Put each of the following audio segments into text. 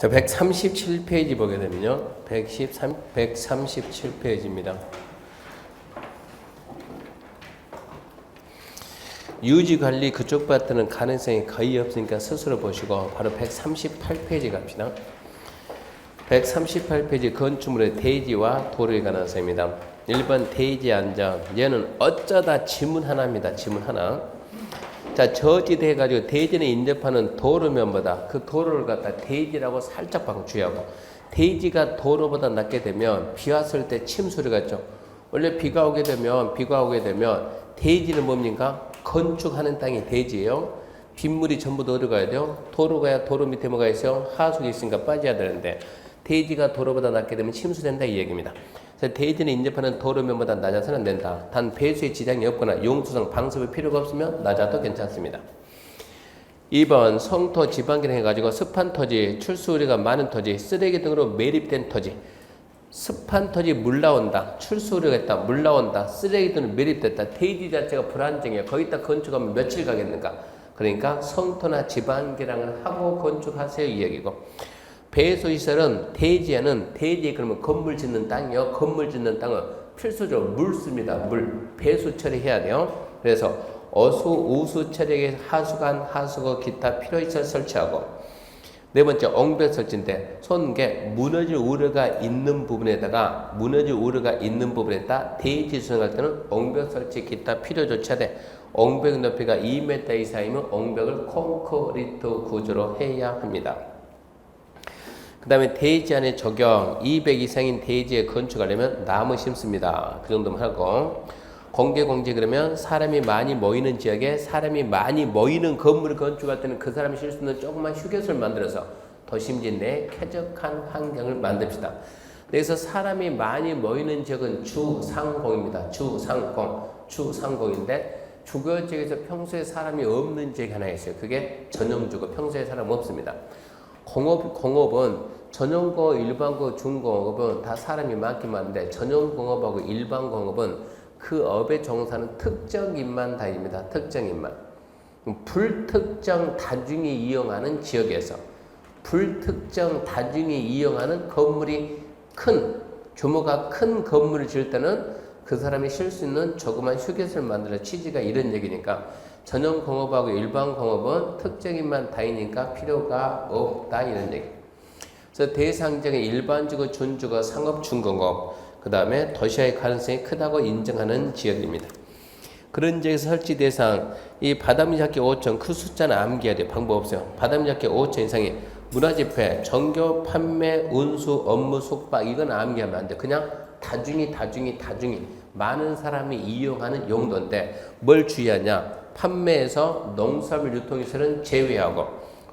자, 137페이지 보게 되면요. 137페이지입니다. 유지관리 그쪽 파트는 가능성이 거의 없으니까 스스로 보시고 바로 138페이지 갑시다. 138페이지 건축물의 대지와 도로에 관한 사입니다. 1번 대지 안전. 얘는 어쩌다 지문 하나입니다. 지문 하나. 자, 저지대 해가지고 대지에 인접하는 도로면보다 그 도로를 갖다 대지라고 살짝 방주의하고, 대지가 도로보다 낮게 되면 비 왔을 때 침수를 갔죠. 원래 비가 오게 되면 대지는 뭡니까? 건축하는 땅이 대지예요. 빗물이 전부 들어가야 돼요. 도로 가야 도로 밑에 뭐가 있어요? 하수가 있으니까 빠져야 되는데 대지가 도로보다 낮게 되면 침수된다 이 얘기입니다. 그래서 대지는 인접하는 도로면보다 낮아서는 안 된다. 단 배수에 지장이 없거나 용수성 방수의 필요가 없으면 낮아도 괜찮습니다. 2번 성토 지방기능 해가지고 습한 토지, 출수 우려가 많은 토지, 쓰레기 등으로 매립된 토지. 습한 토지 물 나온다, 출수 우려가 있다, 물 나온다, 쓰레기 등으로 매립됐다. 대지 자체가 불안정해요. 거기다 건축하면 며칠 가겠는가. 그러니까 성토나 지방기능을 하고 건축하세요 이 얘기고. 배수시설은 대지에는, 대지에 그러면 건물 짓는 땅이요. 건물 짓는 땅은 필수적으로 물 씁니다. 물. 배수 처리해야 돼요. 그래서 어수, 우수 처리에 하수관, 하수구, 기타 필요시설 설치하고. 네 번째, 옹벽 설치인데, 손게 무너질 우려가 있는 부분에다가, 대지 수정할 때는 옹벽 설치, 기타 필요 조치하되, 옹벽 높이가 2m 이상이면 옹벽을 콘크리트 구조로 해야 합니다. 그 다음에 대지 안에 적용, 200 이상인 대지에 건축하려면 나무 심습니다. 그 정도만 하고. 공개 그러면 사람이 많이 모이는 지역에 사람이 많이 모이는 건물을 건축할 때는 그 사람이 쉴 수 있는 조그만 휴게소를 만들어서 도심지 내에 쾌적한 환경을 만듭시다. 그래서 사람이 많이 모이는 지역은 주상공입니다. 주상공인데 주거 지역에서 평소에 사람이 없는 지역이 하나 있어요. 그게 전용주거, 평소에 사람 없습니다. 공업은 전용고, 일반고, 중공업은 다 사람이 많긴 많은데 전용공업하고 일반공업은 그 업에 종사하는 특정인만 다닙니다. 특정인만. 불특정 다중이 이용하는 지역에서 불특정 다중이 이용하는 건물이 큰, 규모가 큰 건물을 지을 때는 그 사람이 쉴 수 있는 조그만 휴게소를 만들어 취지가 이런 얘기니까 전용공업하고 일반공업은 특정인만 다니니까 필요가 없다 이런 얘기. 그래서 대상적인 일반주거, 준주거, 상업, 중공업, 그 다음에 도시화의 가능성이 크다고 인정하는 지역입니다. 그런 지역에서 설치 대상, 이 바닷물 잡기 5천, 그 숫자는 암기해야 돼요. 방법 없어요. 바닷물 잡기 5천 이상이 문화집회, 정교, 판매, 운수, 업무, 숙박, 이건 암기하면 안 돼요. 그냥 다중이 많은 사람이 이용하는 용도인데 뭘 주의하냐? 판매에서 농산물 유통시설은 제외하고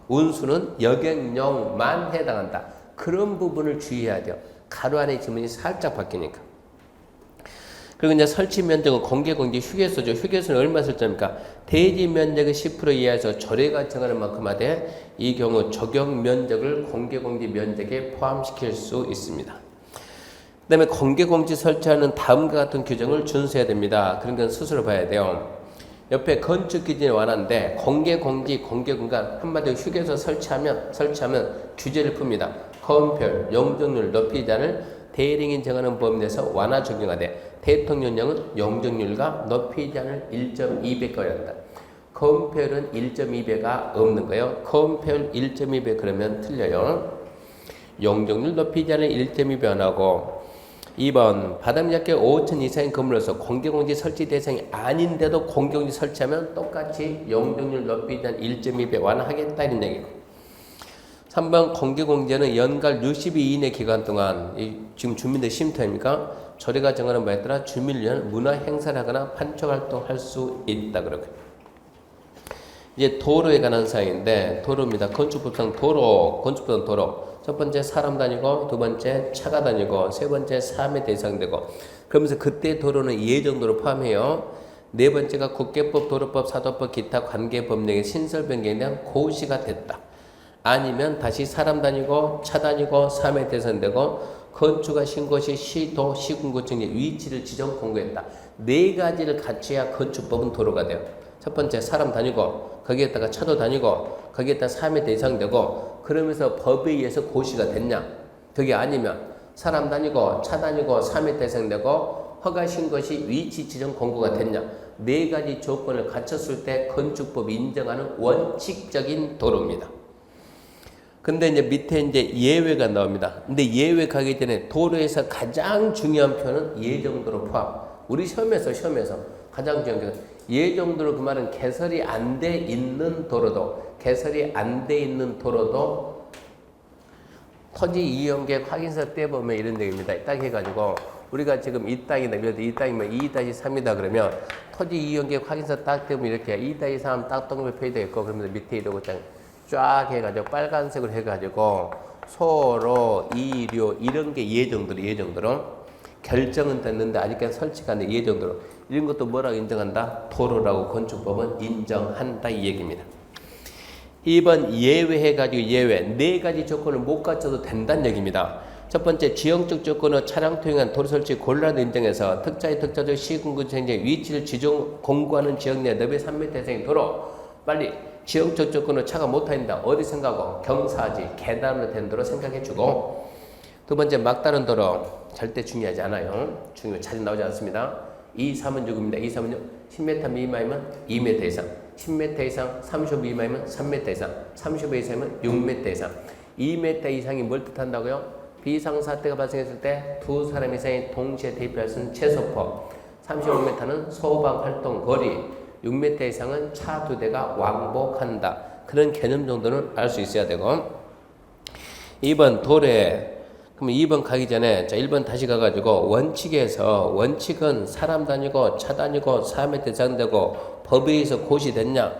운수는 여객용만 해당한다. 그런 부분을 주의해야 돼요. 가로 안에 지문이 살짝 바뀌니까. 그리고 이제 설치 면적은 공개 휴게소죠. 휴게소는 얼마 설정입니까? 대지 면적의 10% 이하에서 조례가 정하는 만큼 하되 이 경우 적용 면적을 공개 면적에 포함시킬 수 있습니다. 그 다음에 공개 설치하는 다음과 같은 규정을 준수해야 됩니다. 그런 건 스스로 봐야 돼요. 옆에 건축 기준이 완화인데 공개 공간 한마디로 휴게소 설치하면 규제를 풉니다. 거음별, 용적률, 높이 제한을 대리인이 정하는 범위 내에서 완화 적용하되 대통령령은 용적률과 높이 제한을 1.2배까지 한다. 거음별은 1.2배가 없는 거예요. 거음별 1.2배 그러면 틀려요. 용적률, 높이 제한을 1.2배 안 하고. 2번 바닷물 잡기 5천 이상인 건물로서 공개공지 설치 대상이 아닌데도 공개공지 설치하면 똑같이 용적률 높이 제한 1.2배 완화하겠다 이런 얘기고. 3번 공개공지는 연간 62일 이내 기간 동안 지금 주민들 쉼터입니까? 조례가 정하는 바에 따라 주민을 위한 문화행사를 하거나 판촉활동 할 수 있다 그러고. 이제 도로에 관한 사항인데 도로입니다. 건축법상 도로. 첫 번째 사람 다니고, 두 번째 차가 다니고, 세 번째 3회 대상되고. 그러면서 그때 도로는 예정도로 포함해요. 네 번째가 국계법, 도로법, 사도법, 기타 관계법령의 신설 변경에 대한 고시가 됐다. 아니면 다시 사람 다니고, 차 다니고, 3회 대상되고, 건축하신 곳이 시도, 시군구청의 위치를 지정 공고했다. 네 가지를 갖춰야 건축법은 도로가 돼요. 첫 번째 사람 다니고, 거기에다가 차도 다니고, 거기에다가 3회 대상되고, 그러면서 법에 의해서 고시가 됐냐? 그게 아니면 사람 다니고 차 다니고 3m 이상 되고 허가신 것이 위치 지정 공고가 됐냐? 네 가지 조건을 갖췄을 때 건축법이 인정하는 원칙적인 도로입니다. 근데 이제 밑에 이제 예외가 나옵니다. 근데 예외 가기 전에 도로에서 가장 중요한 표현은 예정도로 포함. 우리 시험에서 가장 중요한 게 예정도로 그 말은 개설이 안 돼 있는 도로도 토지 이용계획 확인서 때 보면 이런 얘기입니다. 딱 해가지고 우리가 지금 이 땅이다. 이 땅이면 2-3이다 그러면 토지 이용계획 확인서 딱 떼보면 이렇게 2-3 딱 동그랗게 표시되어 있고 그러면 밑에 이러고 쫙 해가지고 빨간색으로 해가지고 소로, 이료 이런 게 예정도로 결정은 됐는데 아직까지 설치가 안 돼 예정도로 이런 것도 뭐라고 인정한다? 도로라고 건축법은 인정한다 이 얘기입니다. 2번 예외해가지고 예외 네 가지 조건을 못 갖춰도 된다는 얘기입니다. 첫 번째 지형적 조건은 차량 통행한 도로 설치 곤란을 인정해서 특자적 시군구청의 위치를 지정 공고하는 지역 내 너비 3m 이상의 도로 빨리 지형적 조건은 차가 못 다닌다. 어디 생각하고 경사지 계단으로 된 도로 생각해주고 두 번째 막다른 도로 절대 중요하지 않아요. 자주 나오지 않습니다. 2, 3은 6입니다. 2, 3은 6. 10m 미만이면 2m 이상 10m 이상 35 미만이면 3m 이상 35 이상이면 6m 이상 2m 이상이 뭘 뜻한다고요? 비상사태가 발생했을 때 두 사람 이상이 동시에 대피할 수 있는 최소폭 35m는 소방활동 거리 6m 이상은 차 2대가 왕복한다. 그런 개념 정도는 알 수 있어야 되고 2번 도로에 그럼 2번 가기 전에 자 1번 다시 가가지고 원칙은 사람 다니고 차 다니고 4m 이상 되고 법에 의해서 고시됐냐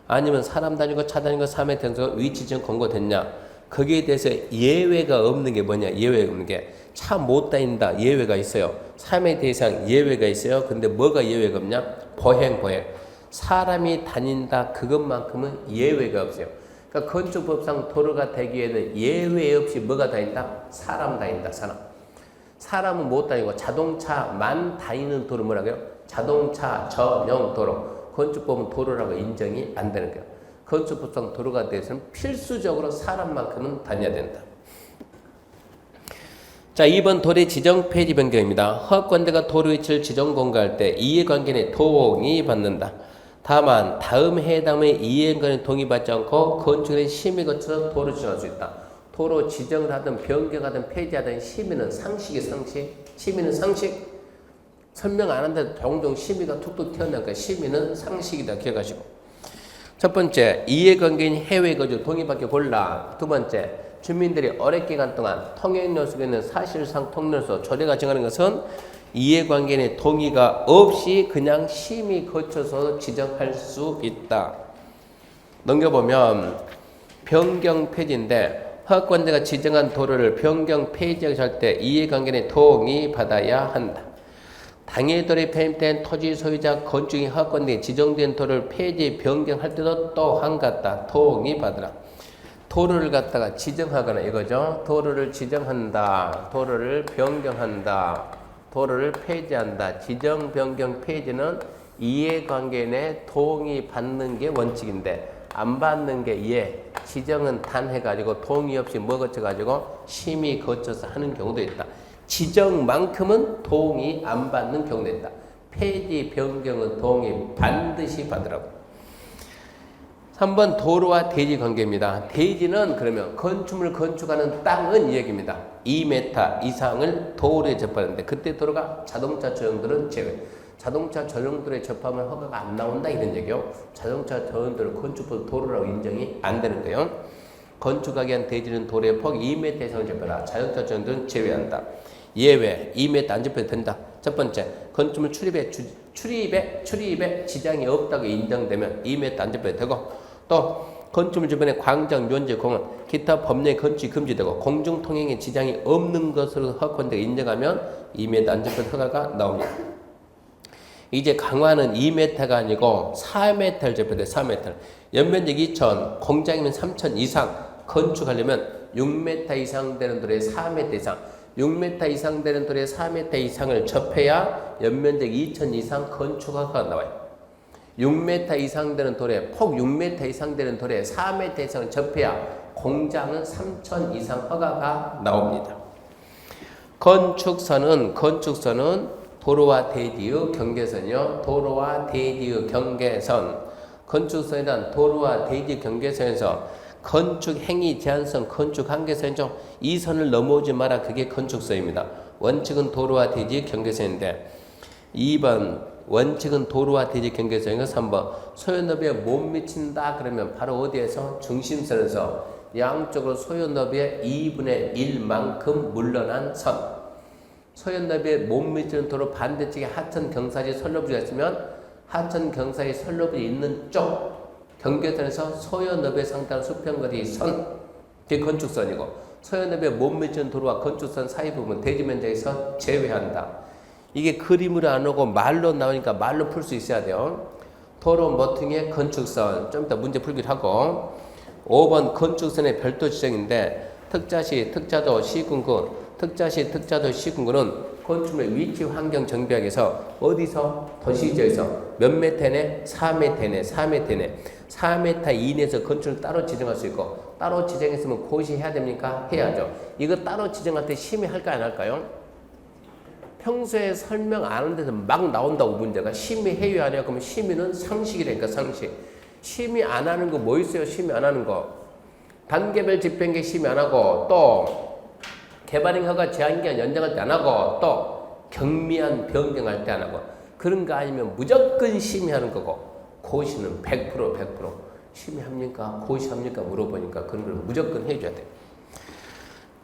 아니면 사람 다니고 차 다니고 4m 이상 위치정 권고됐냐 거기에 대해서 예외가 없는 게 뭐냐 예외가 없는 게 차 못 다닌다 예외가 있어요 3m 이상 예외가 있어요 근데 뭐가 예외가 없냐 보행 사람이 다닌다 그것만큼은 예외가 없어요. 그러니까 건축법상 도로가 되기에는 예외 없이 뭐가 다닌다? 사람 다닌다. 사람은 못 다니고 자동차만 다니는 도로 뭐라고요? 자동차 전용 도로. 건축법은 도로라고 인정이 안 되는 거예요. 건축법상 도로가 되어서는 필수적으로 사람만큼은 다녀야 된다. 자, 2번 도로의 지정 폐지 변경입니다. 허가권자가 도로 위치를 지정 공고할 때 이해관계인의 동의 받는다. 다만 다음 해당의 이해관계인의 동의받지 않고 건축의 심의 거쳐서 도로 지정할 수 있다. 도로 지정을 하든 변경하든 폐지하든 심의는 상식. 심의는 상식. 설명 안 한다고 종종 심의가 툭툭 튀어나오니까 심의는 상식이다. 기억하시고. 첫 번째, 이해관계인 해외 거주 동의받기 골라. 두 번째, 주민들이 오랜 기간 동안 통행료 속에 있는 사실상 통행료소 조례가 정하는 것은 이해관계인의 동의가 없이 그냥 심의 거쳐서 지정할 수 있다. 넘겨보면 변경 폐지인데 허가권자가 지정한 도로를 변경 폐지할 때 이해관계인의 동의 받아야 한다. 당해 도로에 폐임된 토지 소유자 건축인 허가권자에 지정된 도로를 폐지 변경할 때도 또한 같다. 동의 받으라. 도로를 갖다가 지정하거나 이거죠. 도로를 지정한다. 도로를 변경한다. 도로를 폐지한다. 지정, 변경, 폐지는 이해관계인의 동의 받는 게 원칙인데 안 받는 게 예. 지정은 단 해가지고 동의 없이 뭐 거쳐가지고 심의 거쳐서 하는 경우도 있다. 지정만큼은 동의 안 받는 경우도 있다. 폐지, 변경은 동의 반드시 받으라고. 3번 도로와 대지 관계입니다. 대지는 그러면 건축물 건축하는 땅은 이 얘기입니다. 2m 이상을 도로에 접하는데 그때 도로가 자동차 전용도로는 제외. 자동차 전용도로에 접하면 허가가 안 나온다 이런 얘기요. 자동차 전용도로 건축법 도로라고 인정이 안 되는 거예요. 건축하기 위한 대지는 도로의 폭 2m 이상을 접하라. 자동차 전용도로는 제외한다. 예외 2m 안 접해도 된다. 첫 번째 건축물 출입에 지장이 없다고 인정되면 2m 안 접해도 되고 또 건축물 주변에 광장, 묘지, 공원, 기타 법령의 건축이 금지되고 공중통행에 지장이 없는 것으로 허가권자가 인정하면 2m 안 접해도 허가가 나옵니다. 이제 강화는 2m가 아니고 4m를 접해야 돼. 4m. 연면적 2,000, 공장이면 3,000 이상 건축하려면 6m 이상 되는 도로에 4m 이상 6m 이상 되는 도로에 4m 이상을 접해야 연면적 2,000 이상 건축허가가 나와요. 6m 이상 되는 도로에 폭 6m 이상 되는 도로에 4m 이상을 접해야 공장은 3천 이상 허가가 나옵니다. 건축선은 도로와 대지의 경계선이요. 도로와 대지의 경계선. 건축선이란 도로와 대지 경계선에서 건축 행위 제한선, 건축 한계선이죠. 이 선을 넘어오지 마라. 그게 건축선입니다. 원칙은 도로와 대지 경계선인데 2번 원칙은 도로와 대지 경계선이고 3번 소요너비에 못 미친다 그러면 바로 어디에서 중심선에서 양쪽으로 소요너비의 2분의 1만큼 물러난 선. 소요너비에 못 미치는 도로 반대쪽에 하천 경사지 선로부지가 있으면 하천 경사지 선로부지 있는 쪽 경계선에서 소요너비에 상당한 수평거리 선. 그게 건축선이고 소요너비에 못 미치는 도로와 건축선 사이 부분 대지 면적에서 제외한다. 이게 그림으로 안 오고 말로 나오니까 말로 풀 수 있어야 돼요. 도로 모퉁이의 건축선. 좀 이따 문제 풀기를 하고 5번 건축선의 별도 지정인데 특자시, 특자도, 시군구, 특자시, 특자도, 시군구는 건축물의 위치 환경 정비학에서 어디서 도시지역에서 몇 메타네? 4m네, 4m네. 4m 이내에서 건축을 따로 지정할 수 있고 따로 지정했으면 고시해야 됩니까? 해야죠. 이거 따로 지정할 때 심의할까 안 할까요? 평소에 설명 안 하는 데서 막 나온다고 문제가 심의해요 안 해요? 그러면 심의는 상식이라니까 상식. 심의 안 하는 거 뭐 있어요? 심의 안 하는 거. 단계별 집행계획 심의 안 하고 또 개발행 허가 제한기간 연장할 때 안 하고 또 경미한 변경할 때 안 하고 그런 거 아니면 무조건 심의하는 거고 고시는 100% 심의합니까? 고시합니까? 물어보니까 그런 걸 무조건 해줘야 돼.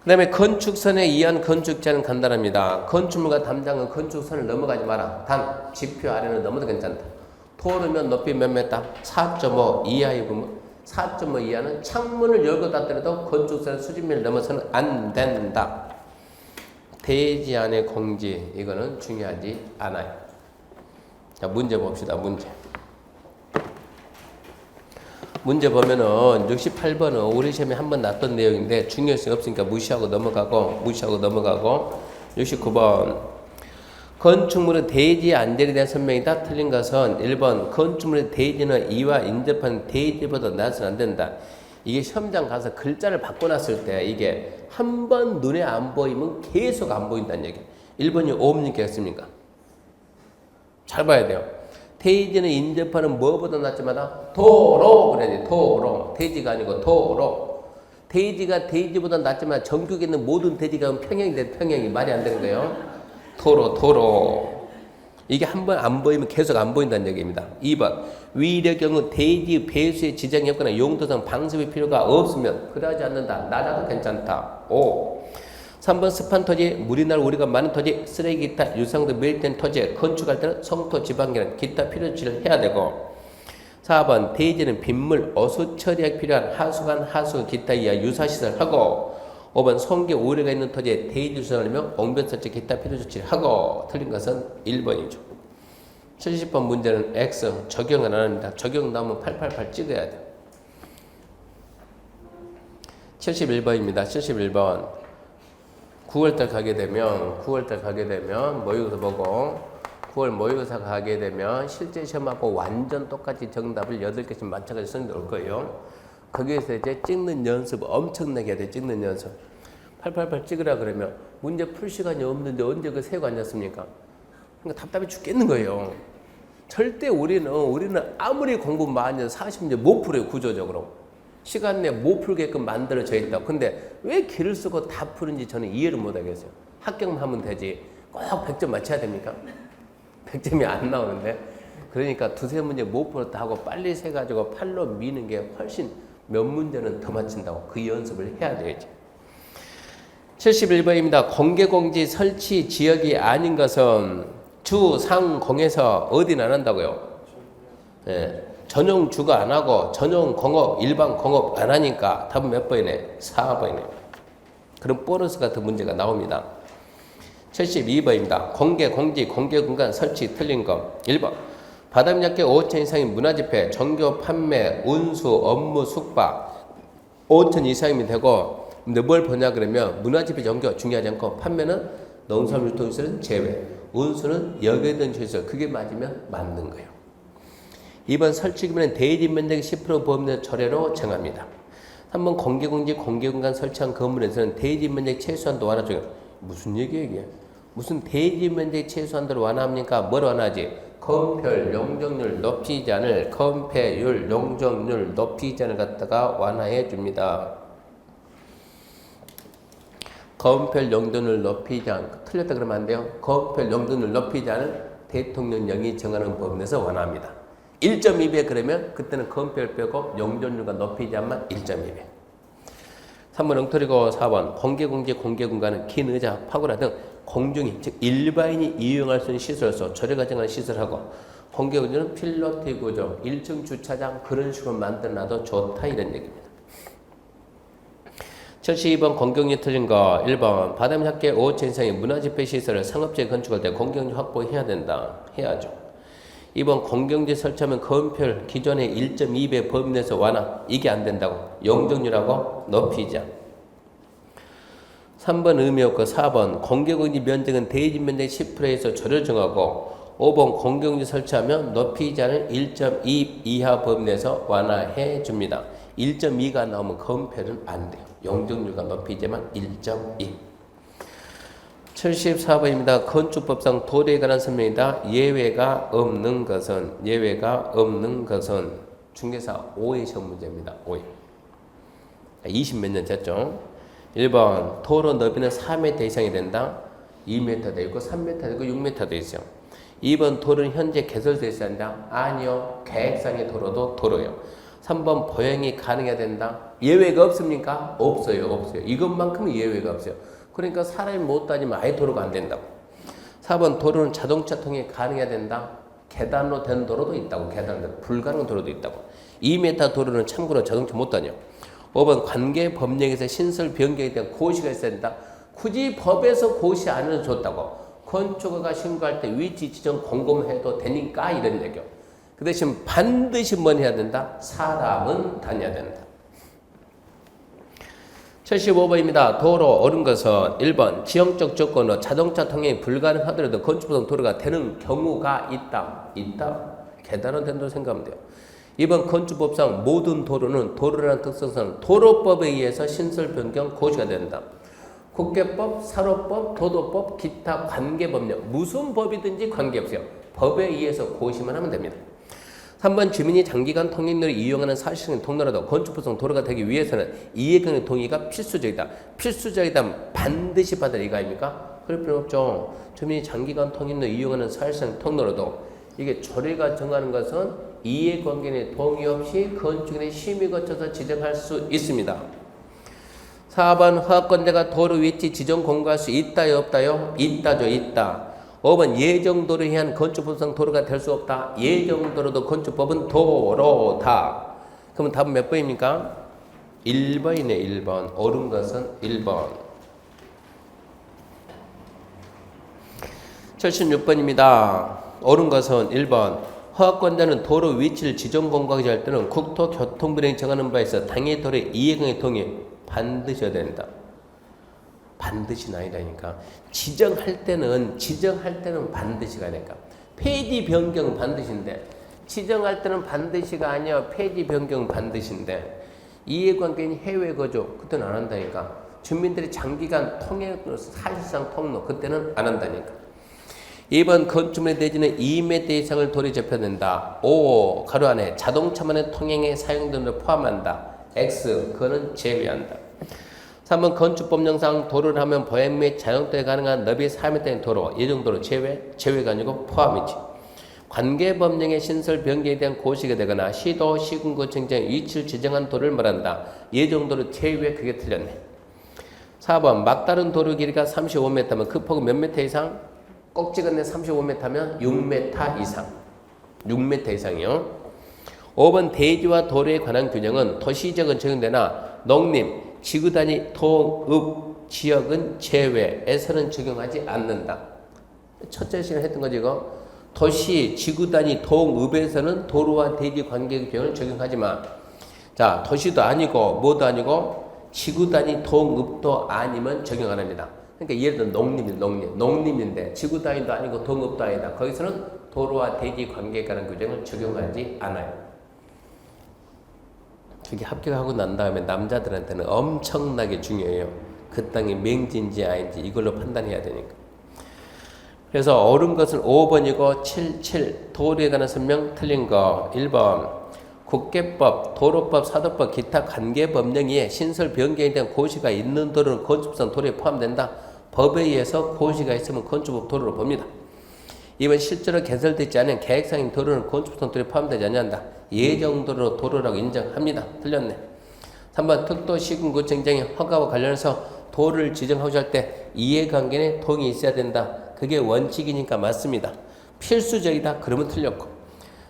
그 다음에 건축선에 의한 건축제는 간단합니다. 건축물과 담당은 건축선을 넘어가지 마라. 단 지표 아래는 넘어도 괜찮다. 도로면 높이 몇 메타? 4.5 이하의 부분 4.5 이하는 창문을 열고 닫더라도 건축선 수직면을 넘어서는 안 된다. 대지 안의 공지 이거는 중요하지 않아요. 자 문제 봅시다. 문제 보면은 68번은 우리 시험에 한번 났던 내용인데 중요성이 없으니까 무시하고 넘어가고 69번 건축물의 대지의 안전에 대한 설명이다. 틀린 것은 1번 건축물의 대지는 이와 인접한 대지보다 낮아서는 안 된다. 이게 시험장 가서 글자를 바꿔놨을 때 이게 한 번 눈에 안 보이면 계속 안 보인다는 얘기예요. 1번이 오음님께 했습니까? 잘 봐야 돼요. 대지는 인접하는 뭐보다 낮지마다 도로 그래야지. 도로. 대지가 아니고 도로. 대지가 대지보다 낮지만 전국에 있는 모든 대지가 평형이 돼. 평형이 말이 안 되는 거예요. 도로. 이게 한 번 안 보이면 계속 안 보인다는 얘기입니다. 2번 위의 경우 대지 배수에 지장이 없거나 용도상 방습의 필요가 없으면 그러하지 않는다. 낮아도 괜찮다. 5. 3번 습한 토지, 물이 날 우리가 많은 토지, 쓰레기 기타 유상도 매립된 토지에 건축할 때는 성토 지방계는 기타 필요 조치를 해야 되고 4번 대지는 빗물, 어수 처리하기 필요한 하수관, 하수, 기타 이하 유사시설 하고 5번 성계 오류가 있는 토지에 대지 수선하려면 옹변설치 기타 필요 조치를 하고 틀린 것은 1번이죠. 70번 문제는 X 적용은 안 합니다. 적용 나오면 888 찍어야 돼. 71번입니다. 71번 9월달 가게 되면 모의고사 보고 9월 모의고사 가게 되면 실제 시험하고 완전 똑같이 정답을 8개씩 맞춰가지고 쓰는 데 올 거예요. 거기에서 이제 찍는 연습 엄청나게 해야 돼. 찍는 연습 888 찍으라 그러면 문제 풀 시간이 없는데 언제 그 세고 앉았습니까? 그러니까 답답해 죽겠는 거예요. 절대 우리는 아무리 공부 많이 해서 40문제 못 풀어요. 구조적으로 시간 내에 못 풀게끔 만들어져 있다고. 근데 왜 길을 쓰고 다 푸는지 저는 이해를 못 하겠어요. 합격만 하면 되지 꼭 100점 맞춰야 됩니까? 100점이 안 나오는데. 그러니까 두세 문제 못 풀었다 하고 빨리 세가지고 팔로 미는 게 훨씬 몇 문제는 더 맞춘다고. 그 연습을 해야 되겠지. 71번입니다. 공개공지 설치 지역이 아닌 것은 주, 상, 공에서 어디는 안 한다고요? 예, 전용 주가 안 하고 전용 공업, 일반 공업 안 하니까 답은 몇 번이네? 4번이네. 그럼 보너스 같은 문제가 나옵니다. 72번입니다. 공개, 공지, 공개 공간 설치 틀린 거. 1번. 바닥 약계 5천 이상인 문화집회, 종교 판매, 운수, 업무, 숙박 5천 이상이면 되고 근데 뭘 보냐 그러면 문화집회, 종교 중요하지 않고 판매는 농산물 유통시설은 제외, 운수는 여객등 시설 그게 맞으면 맞는 거예요. 2번 설치기면 대지 면적의 10% 보험료 철회로 정합니다. 3번 공개공지 공개공간 설치한 건물에서는 대지 면적 최소한도 완화 중에 무슨 얘기야 이게? 무슨 대지 면적 최소한도를 완화합니까? 뭘 완화하지? 건폐율, 용적률 높이지 않을 건폐율, 용적률 높이지 않을 갖다가 완화해 줍니다. 건폐율, 용적률 높이지 않을 틀렸다 그러면 안 돼요. 건폐율, 용적률 높이지 않을 대통령령이 정하는 법에서 완화합니다. 1.2배 그러면 그때는 건폐율 빼고 용적률과 높이지 않으면 1.2배. 3번 엉터리고 4번 공개공지 공개공간은 긴 의자, 파고라 등 공중이 즉 일반인이 이용할 수 있는 시설로서 조례가 정한 시설하고 공개공지는 필로티 구조, 1층 주차장 그런 식으로 만들어놔도 좋다 이런 얘기입니다. 72번 공경이 틀린 거 1번 바다면 학계 5천 이상의 문화집회 시설을 상업지에 건축할 때 공경지 확보해야 된다. 해야죠. 2번 공경지 설치하면 건폐율 기존의 1.2배 범위 내에서 완화. 이게 안 된다고. 용적률하고 높이자. 3번 의미 없고 4번 공개공지 면적은 대지 면적 10%에서 조례를 정하고 5번 공경지 설치하면 높이지 않은 1.2 이하 범위 내에서 완화해 줍니다. 1.2가 나오면 건폐율은 안 돼요. 용적률과 높이지만 1.2. 74번입니다. 건축법상 도로에 관한 설명이다. 예외가 없는 것은 중개사 5회 시험 문제입니다. 5회. 20 몇 년 됐죠. 1번 도로 너비는 4m 이상이 된다. 2m 돼 있고 3m 돼 있고 6m 돼 있어요. 2번 도로는 현재 개설되어 있어야 한다. 아니요. 계획상의 도로도 도로예요. 3번 보행이 가능해야 된다. 예외가 없습니까? 없어요. 이것만큼은 예외가 없어요. 그러니까 사람이 못 다니면 아예 도로가 안 된다고. 4번 도로는 자동차 통행이 가능해야 된다. 계단으로 된 도로도 있다고. 계단으로 불가능한 도로도 있다고. 2m 도로는 참고로 자동차 못 다녀. 5번 관계 법령에서 신설 변경에 대한 고시가 있어야 된다. 굳이 법에서 고시 안 해도 좋다고. 건축허가 신고할 때 위치 지정 공검해도 되니까 이런 얘기요. 그 대신 반드시 뭘 해야 된다? 사람은 다녀야 된다. 75번입니다. 도로 옳은 것은 1번 지형적 조건으로 자동차 통행이 불가능하더라도 건축부동 도로가 되는 경우가 있다. 계단은 된다고 생각하면 돼요. 2번 건축법상 모든 도로는 도로라는 특성상 도로법에 의해서 신설 변경 고시가 된다. 국계법, 사로법, 도도법, 기타 관계법령 무슨 법이든지 관계없어요. 법에 의해서 고시만 하면 됩니다. 3번 주민이 장기간 통행로를 이용하는 사실적인 통로라도 건축법상 도로가 되기 위해서는 이해관계 동의가 필수적이다. 필수적이다 반드시 받을 이거 아닙니까? 그럴 필요 없죠. 주민이 장기간 통행로 이용하는 사실적인 통로라도 이게 조례가 정하는 것은 이해관계의 동의 없이 건축인의 심의 거쳐서 지정할 수 있습니다. 4번 허가권자가 도로 위치 지정 공고할 수 있다요 없다요? 있다죠. 있다. 5번 예정도로에 의한 건축법상 도로가 될 수 없다. 예정도로도 건축법은 도로다. 그러면 답은 몇 번입니까? 1번이네. 1번. 옳은 것은 1번. 76번입니다. 옳은 것은 1번. 허가권자는 도로 위치를 지정 공고하기 할 때는 국토교통부령이 정하는 바에 있어 당해 도로의 이해관계 동의 반드시 해야 된다. 반드시 아니라니까. 지정할 때는 반드시가 아니까. 폐지 변경 반드시인데 지정할 때는 반드시가 아니야. 폐지 변경 반드시인데 이해관계인 해외 거주 그때는 안 한다니까. 주민들이 장기간 통행 사실상 통로 그때는 안 한다니까. 2번 건축물의 대지는 2m 이상을 도로에 접해야 된다. 5 가로 안에 자동차만의 통행에 사용되는 걸 포함한다. X 그거는 제외한다. 3번 건축법령상 도로를 하면 보행 및 자동차에 가능한 너비 4m인 도로 예정도로 제외가 아니고 포함이지. 관계법령의 신설 변경에 대한 고시가 되거나 시도 시군구청장 위치를 지정한 도로를 말한다. 예정도로 제외 그게 틀렸네. 4번 막다른 도로 길이가 35m면 그 폭은 몇 m 이상? 꼭 찍었네. 35m면 6m 이상. 6m 이상이요. 5번 대지와 도로에 관한 규정은 도시지역은 적용되나 농림, 지구단위 통읍 지역은 제외에서는 적용하지 않는다. 첫째 시간에 했던 거지 이거. 도시, 지구단위 통읍에서는 도로와 대지 관계 규정을 적용하지만 자 도시도 아니고 뭐도 아니고 지구단위 통읍도 아니면 적용 안 합니다. 그러니까 예를 들어 농림인데 지구단위도 아니고 통읍도 아니다. 거기서는 도로와 대지 관계에 관한 규정을 적용하지 않아요. 저기 합격하고 난 다음에 남자들한테는 엄청나게 중요해요. 그 땅이 맹지인지 아닌지 이걸로 판단해야 되니까. 그래서 옳은 것은 5번이고 77 도로에 관한 설명 틀린 거 1번 국계법, 도로법, 사도법, 기타 관계법령에 신설 변경에 대한 고시가 있는 도로는 건축상 도로에 포함된다. 법에 의해서 고시가 있으면 건축법 도로로 봅니다. 2번 실제로 개설되지 않은 계획상인 도로는 건축상 도로에 포함되지 않는다. 예정도로 도로라고 인정합니다. 틀렸네. 3번 특도 시군구청장의 허가와 관련해서 도로를 지정하고자 할 때 이해관계에 동의 있어야 된다. 그게 원칙이니까 맞습니다. 필수적이다. 그러면 틀렸고.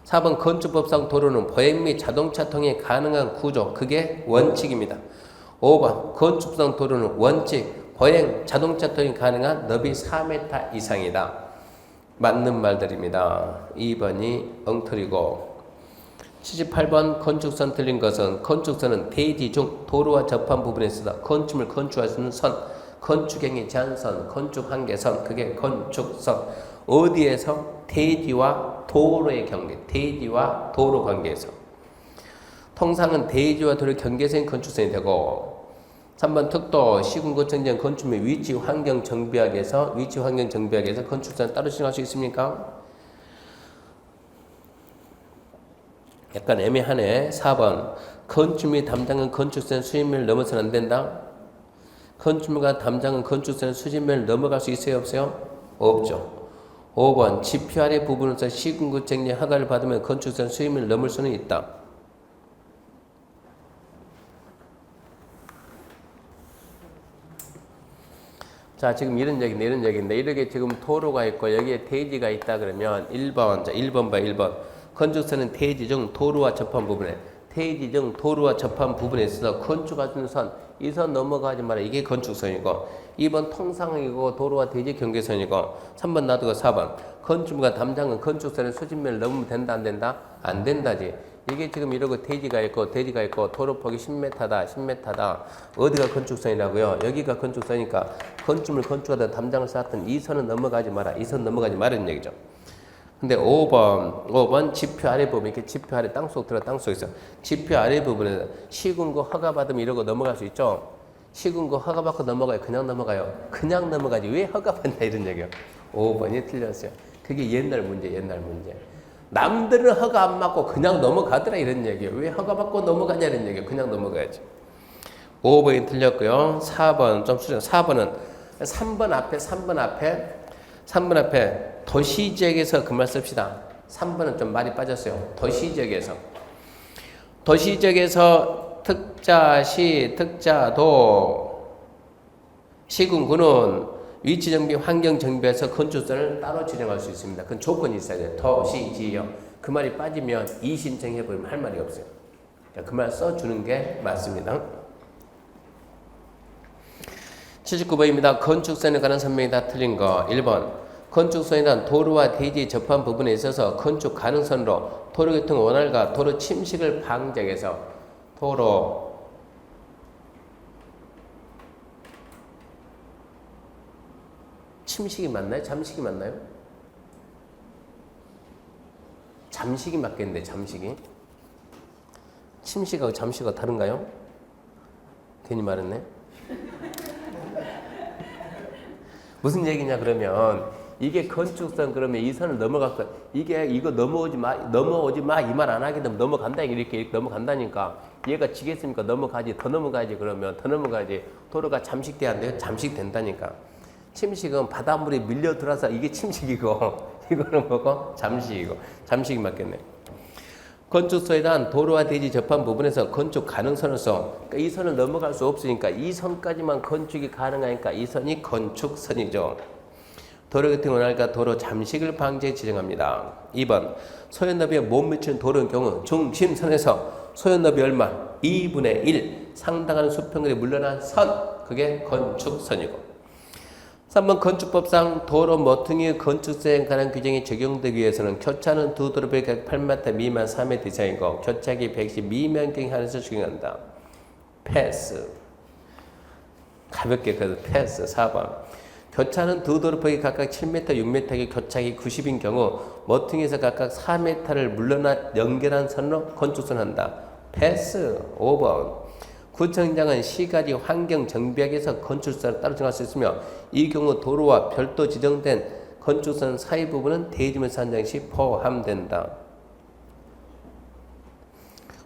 4번 건축법상 도로는 보행 및 자동차 통행 가능한 구조. 그게 원칙입니다. 5번 건축법상 도로는 원칙 보행 자동차 통행 가능한 너비 4m 이상이다. 맞는 말들입니다. 2번이 엉터리고 78번 건축선 틀린 것은 건축선은 대지 중 도로와 접한 부분에 있어 건축물 건축할 수 있는 선, 건축행위 제한선, 건축한계선, 그게 건축선. 어디에서? 대지와 도로의 경계, 대지와 도로 관계에서. 통상은 대지와 도로 경계선이 건축선이 되고 3번 특도 시군구청장 건축물 위치 환경 정비학에서 건축선 따로 지정할 수 있습니까? 약간 애매하네. 4번 건축물이 담당한 건축선 수입면을 넘어서는 안 된다. 건축물과 담당한 건축선 수입면을 넘어갈 수 있어요? 없어요? 없죠. 5번 지표 아래 부분에서 시군구청장 허가를 받으면 건축선 수입면을 넘을 수는 있다. 자, 지금 이런 얘기인데, 이렇게 지금 도로가 있고, 여기에 대지가 있다 그러면, 1번, 자, 1번 봐, 1번. 건축선은 대지 중 도로와 접한 부분에, 대지 중 도로와 접한 부분에 있어서 건축할 수 있는 선, 이 선 넘어가지 마라. 이게 건축선이고, 2번 통상이고, 도로와 대지 경계선이고, 3번 놔두고 4번. 건축물과 담당은 건축선의 수직면을 넘으면 된다, 안 된다? 안 된다지. 이게 지금 이러고 대지가 있고 도로폭이 10m다. 어디가 건축선이라고요? 여기가 건축선이니까 건축물 건축하다 담장을 쌓았던 이 선은 넘어가지 마라. 이 선 넘어가지 말라는 얘기죠. 근데 5번 지표 아래 부분, 이렇게 지표 아래 땅속 있어. 지표 아래 부분에 시군구 허가 받으면 이러고 넘어갈 수 있죠? 시군구 허가 받고 넘어가요? 그냥 넘어가요? 그냥 넘어가지. 왜 허가 받냐 이런 얘기요. 5번이 틀렸어요. 그게 옛날 문제. 남들은 허가 안 받고 그냥 넘어가더라 이런 얘기예요. 왜 허가 받고 넘어가냐 이런 얘기예요. 그냥 넘어가야지. 5번이 틀렸고요. 4번 좀 수정. 4번은 3번 앞에 도시지역에서 그 말 씁시다. 3번은 좀 말이 빠졌어요. 도시지역에서 특자시, 특자도, 시군구는 위치정비, 환경정비에서 건축선을 따로 지정할 수 있습니다. 그건 조건이 있어야 돼요. 도시지역. 그 말이 빠지면 이신청해버리면 할 말이 없어요. 그 말 써주는 게 맞습니다. 79번입니다. 건축선에 관한 설명이 다 틀린 거. 1번. 건축선이란 도로와 대지 접한 부분에 있어서 건축 가능선으로 도로교통 원활과 도로 침식을 방지하기 위해서 도로 침식이 맞나요? 잠식이 맞나요? 잠식이 맞겠는데, 잠식이. 침식하고 잠식하고 다른가요? 괜히 말했네. 무슨 얘기냐 그러면 이게 건축선 그러면 이 선을 넘어갈 거 이거 넘어오지 마 이 말 안 하게 되면 넘어간다 이렇게 넘어간다니까 얘가 지겠습니까? 넘어가지 더 넘어가야지 그러면 더 넘어가야지 도로가 잠식돼야 안 돼요? 잠식된다니까. 침식은 바닷물이 밀려 들어서 이게 침식이고 이거는 뭐고? 잠식이고. 잠식이 맞겠네. 건축소에 대한 도로와 대지 접한 부분에서 건축 가능선으로서 그러니까 이 선을 넘어갈 수 없으니까 이 선까지만 건축이 가능하니까 이 선이 건축선이죠. 도로교통 원활과 도로 잠식을 방지에 지정합니다. 2번 소요 너비에 못 미치는 도로의 경우 중심선에서 소요 너비 얼마? 2분의 1 상당한 수평거리 물러난 선 그게 건축선이고 3번 건축법상 도로 모퉁이 건축수에 관한 규정이 적용되기 위해서는 교차는 두 도로별 각 8m 미만 3m 이상이고 교차기 110 미만경에 한해서 적용한다. 패스. 가볍게 그래도 패스. 4번 교차는 두 도로폭이 각각 7m, 6m의 교차기 90인 경우 모퉁이에서 각각 4m를 물러나 연결한 선으로 건축선 한다. 패스. 5번. 구청장은 시가지 환경 정비하기에서 건축사를 따로 정할 수 있으며 이 경우 도로와 별도 지정된 건축선 사이 부분은 대지면 산정 시 포함된다.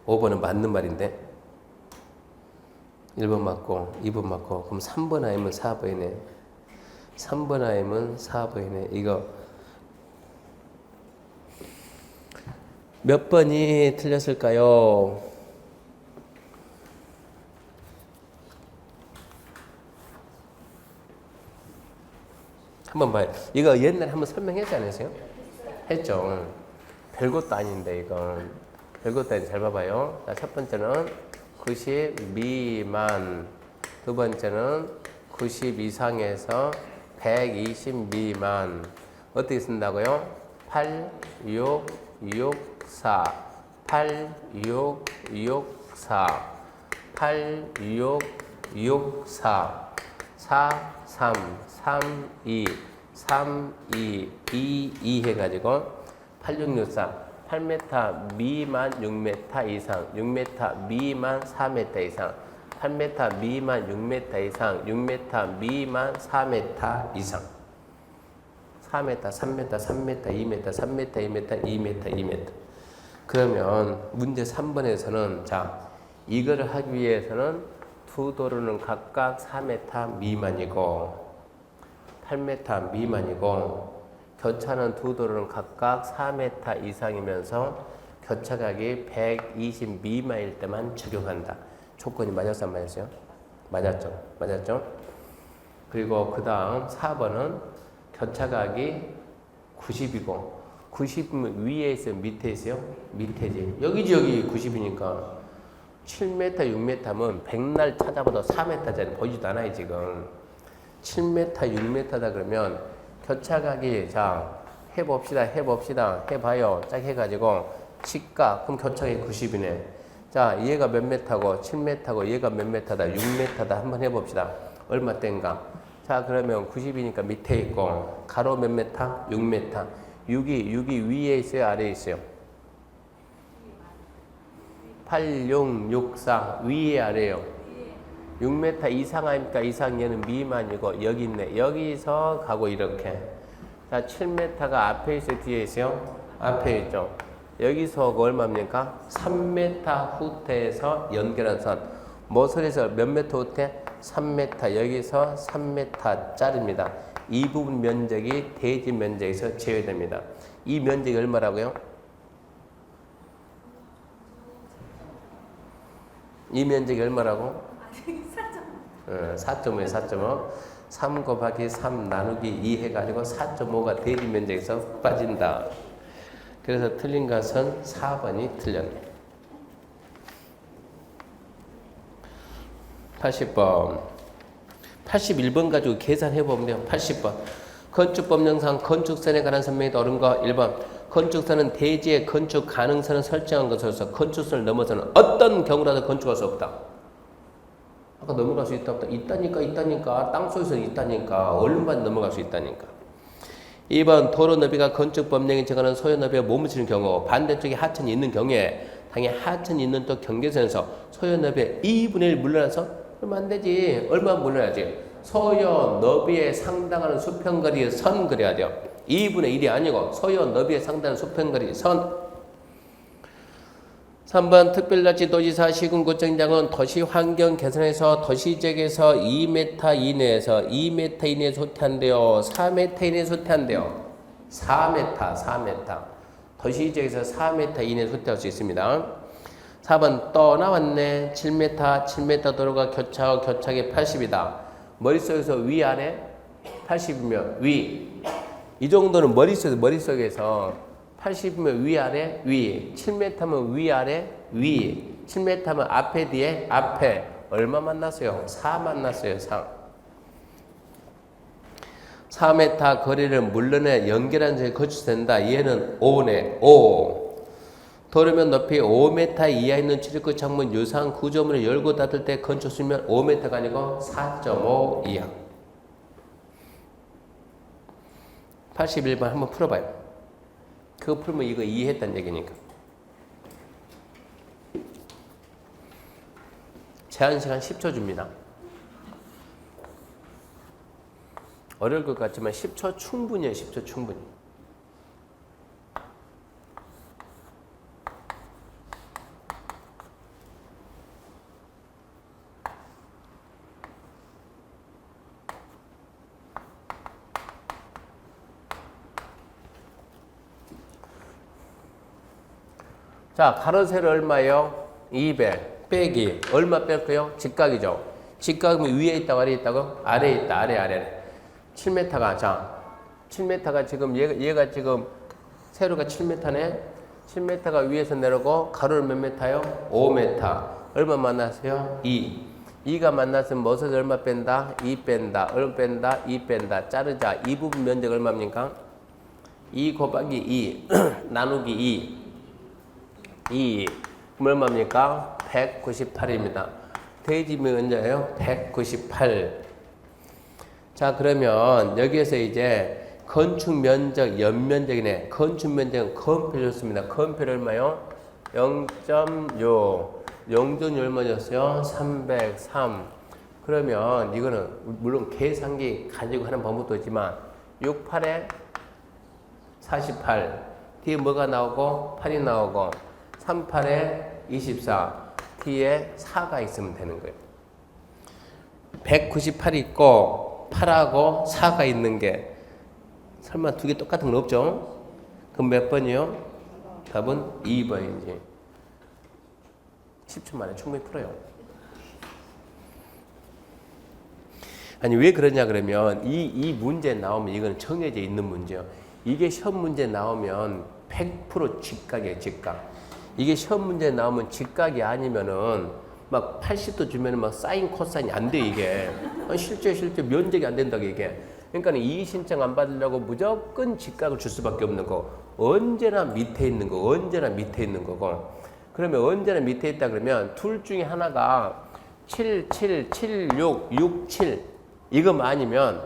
5번은 맞는 말인데 1번 맞고 2번 맞고 그럼 3번 아니면 4번이네. 3번 아니면 4번이네. 이거 몇 번이 틀렸을까요? 한번 봐요. 이거 옛날에 한번 설명했지 않으세요? 했죠. 별것도 아닌데 이건 별것도 아닌데 잘 봐봐요. 자, 첫 번째는 90 미만, 두 번째는 90 이상에서 120 미만. 어떻게 쓴다고요? 8, 6, 6, 4, 8, 6, 6, 4, 8, 6, 6, 4, 4, 3, 3, 2, 3, 2, 2, 2 해가지고 8, 6, 6, 4. 8m 미만 6m 이상, 6m 미만 4m 이상, 8m 미만 6m 이상, 6m 미만 4m 이상. 4m, 3m, 3m, 2m, 3m, 2m, 2m, 2m. 그러면 문제 3번에서는 자, 이거를 하기 위해서는 두 도로는 각각 4m 미만이고 8m 미만이고 교차하는 두 도로는 각각 4m 이상이면서 교차각이 120 미만일 때만 적용한다. 조건이 맞았어, 안 맞았어요? 맞았죠. 맞았죠? 그리고 그 다음 4번은 교차각이 90이고 90이면 위에 있어요? 밑에 있어요? 밑에지. 여기지 여기 90이니까 7m, 6m면 백날 찾아봐도 4m짜리 보이지도 않아요 지금. 7m, 6m다 그러면 교차각이 자 해봅시다. 해봐요. 짝 해가지고 직각 그럼 교차각이 90이네. 자 얘가 몇 m고 7m고 얘가 몇 m다 6m다 한번 해봅시다. 얼마 땐가. 자 그러면 90이니까 밑에 있고 가로 몇 m? 6m. 6이 위에 있어요? 아래에 있어요? 8, 6, 6, 4 위에 아래에요? 6m 이상 아닙니까? 이상 얘는 미만이고 여기 있네. 여기서 가고 이렇게. 자 7m가 앞에 있어요? 뒤에 있어요? 앞에 있죠. 여기서 얼마입니까? 3m 후퇴에서 연결한 선. 모서리에서 몇 m 후퇴? 3m. 여기서 3m짜리입니다. 이 부분 면적이 대지 면적에서 제외됩니다. 이 면적이 얼마라고요? 이 면적이 얼마라고? 4.5에 4.5. 3 곱하기 3 나누기 2 해가지고 4.5가 대지 면적에서 빠진다. 그래서 틀린 것은 4번이 틀렸네. 80번. 81번 가지고 계산해보면 돼요. 80번. 건축법령상 건축선에 관한 설명이 옳은 거 1번. 건축선은 대지의 건축 가능선을 설정한 것으로서 건축선을 넘어서는 어떤 경우라도 건축할 수 없다. 아까 넘어갈 수 있다 없다. 있다니까. 땅속에서 있다니까. 얼마나 넘어갈 수 있다니까. 2번 도로 너비가 건축법령이 정하는 소요 너비에 못 미치는 경우 반대쪽에 하천이 있는 경우에 당연히 하천이 있는 또 경계선에서 소요 너비의 2분의 1 물러나서 그러면 안 되지. 얼마나 물러나지? 소요 너비에 상당하는 수평거리의 선 그려야 돼요. 2분의 1이 아니고 소요 너비에 상당한 수평거리 선. 3번 특별자치 도지사 시군구청장은 도시 환경 개선에서 도시지역에서 2m 이내에서 2m 이내에서 후퇴한대요. 4m 이내에서 후퇴한대요. 4m. 도시지역에서 4m 이내에서 후퇴할 수 있습니다. 4번 또 나왔네. 7m 도로가 교차하고 교차하기 80이다. 머릿속에서 위아래 80이면 위. 이 정도는 머릿속에서 80이면 위아래 위. 7m면 위아래 위. 7m면 앞에 뒤에 앞에. 얼마 만났어요? 4 만났어요. 4. 4m 거리를 물론에 연결한 적이 거쳐된다. 얘는 5네. 5. 도로면 높이 5m 이하 있는 출입구 창문 유사한 구조물을 열고 닫을 때 건축 수면 5m가 아니고 4.5 이하. 81번 한번 풀어봐요. 그거 풀면 이거 이해했다는 얘기니까. 제한 시간 10초 줍니다. 어려울 것 같지만 10초 충분히요. 10초 충분히. 자, 가로 세로 얼마예요? 200 빼기 얼마 뺄까요? 직각이죠. 직각이면 위에 있다고 아래에 있다고? 아래에 있다. 아래. 7m가 자 7m가 지금 얘가 지금 세로가 7m네. 7m가 위에서 내려오고 가로는 몇 m요? 5m. 얼마 만났어요? 2. 2가 만났으면 뭐서 얼마 뺀다? 2 뺀다. 얼마 뺀다? 2 뺀다. 자르자. 이 부분 면적 얼마입니까? 2 곱하기 2 나누기 2 그럼 얼마입니까? 198입니다. 대지면 언제예요? 198. 자, 그러면 여기에서 이제 건축 면적, 연면적이네. 건축 면적은 건표를 줬습니다. 건표를 얼마요? 0.6. 용준이 얼마였어요? 303. 그러면 이거는 물론 계산기 가지고 하는 방법도 있지만 6, 8에 48. 뒤에 뭐가 나오고? 8이 나오고 3, 8에 24. 뒤에 4가 있으면 되는 거예요. 198이 있고 8하고 4가 있는 게 설마 두 개 똑같은 건 없죠? 그럼 몇 번이요? 답은 2번이지. 10초 만에 충분히 풀어요. 아니 왜 그러냐 그러면 이 문제 나오면 이건 정해져 있는 문제예요. 이게 시험 문제 나오면 100% 직각이에요. 직각. 이게 시험 문제 나오면 직각이 아니면은 막 80도 주면은 막 사인 코사인이 안 돼 이게. 실제 면적이 안 된다고 이게. 그러니까 이의 신청 안 받으려고 무조건 직각을 줄 수밖에 없는 거. 언제나 밑에 있는 거. 언제나 밑에 있는 거고. 그러면 언제나 밑에 있다 그러면 둘 중에 하나가 7, 7, 7, 6, 6, 7 이거 아니면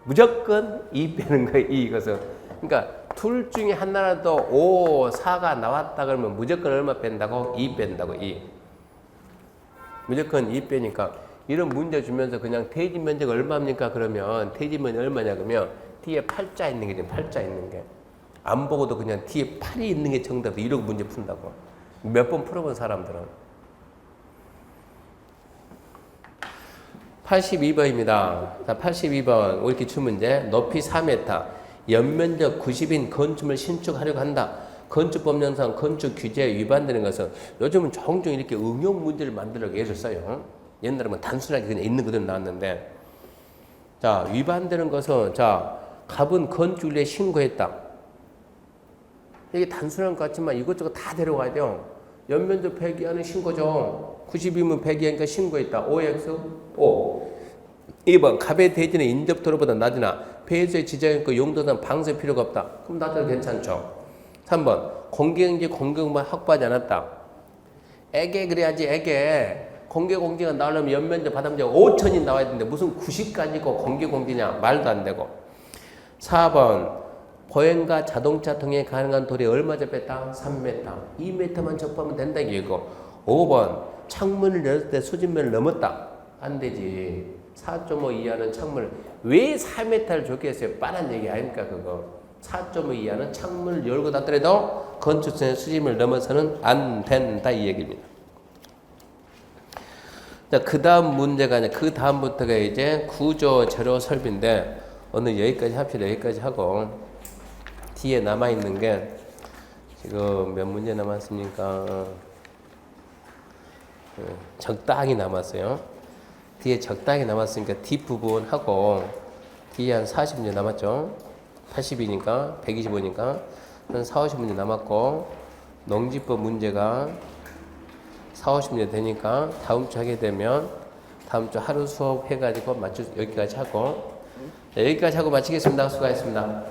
무조건 2 빼는 거예요. 이것은. 그러니까 둘 중에 하나라도 5, 4가 나왔다 그러면 무조건 얼마 뺀다고? 2 뺀다고. 2. 무조건 2 빼니까 이런 문제 주면서 그냥 대지 면적 얼마입니까? 그러면 대지 면적 얼마냐 그러면 뒤에 8자 있는 게 있잖아요. 8자 있는 게. 안 보고도 그냥 뒤에 8이 있는 게 정답이 이러고 문제 푼다고. 몇 번 풀어본 사람들은. 82번입니다. 자, 82번 오이 기출문제. 높이 4m, 연면적 90인 건축물 신축하려고 한다. 건축법령상 건축 규제에 위반되는 것은 요즘은 종종 이렇게 응용 문제를 만들려고 애를 써요. 옛날에는 단순하게 그냥 있는 그대로 나왔는데. 자, 위반되는 것은 자, 갑은 건축일에 신고했다. 이게 단순한 것 같지만 이것저것 다 데려가야 돼요. 연면적 폐기하는 신고죠. 90이면 폐기하니까 신고했다. OX, O. 2번, 갑의 대지는 인접도로보다 낮으나 폐수의 지장이 있고 용도상 방수의 필요가 없다. 그럼 낮아도 괜찮죠. 3번, 공개공지 공개공만 확보하지 않았다. 애게 그래야지, 애게. 공개공지가 나오려면 연면적 바닥면적 5천이 나와야 되는데 무슨 90까지고 공개공지냐. 말도 안 되고. 4번, 보행과 자동차 통행 가능한 도로에 얼마 접했다? 3m. 2m만 접하면 된다 이거. 5번. 창문을 열을 때 수직면을 넘었다. 안 되지. 4.5 이하는 창문을 왜 4m를 줬겠어요? 뻔한 얘기 아닙니까 그거. 4.5 이하는 창문을 열고 닫더라도 건축선의 수직면을 넘어서는 안 된다 이 얘기입니다. 자, 그 다음 문제가 이제 그 다음부터가 이제 구조 재료 설비인데 오늘 여기까지 합시다. 여기까지 하고 뒤에 남아있는 게 지금 몇 문제 남았습니까? 적당히 남았어요. 뒤에 적당히 남았으니까 뒷부분 하고 뒤에 한 40문제 남았죠. 80이니까 125니까 한 4, 50문제 남았고 농지법 문제가 4, 50문제 되니까 다음 주 하게 되면 다음 주 하루 수업 해가지고 여기까지 하고 여기까지 하고 마치겠습니다. 수고하셨습니다.